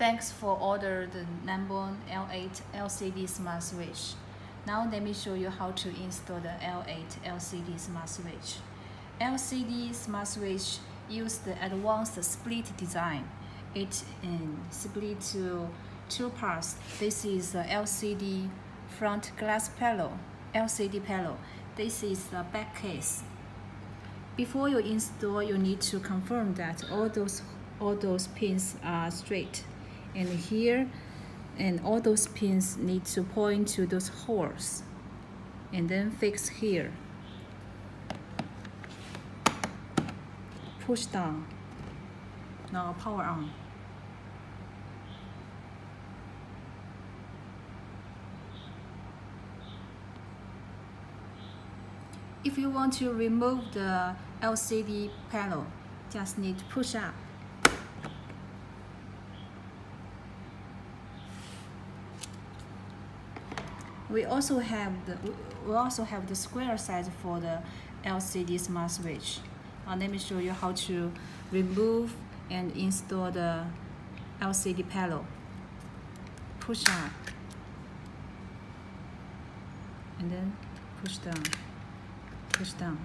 Thanks for order the number L8 LCD smart switch. Now let me show you how to install the L8 LCD smart switch. LCD smart switch use the advanced split design. It split to two parts. This is the LCD front glass panel, LCD panel. This is the back case. Before you install, you need to confirm that all those pins are straight. And here, and all those pins need to point to those holes. And then fix here. Push down. Now power on. If you want to remove the LCD panel, just need to push up. We also have the square size for the LCD smart switch. Let me show you how to remove and install the LCD panel. Push up and then push down. Push down.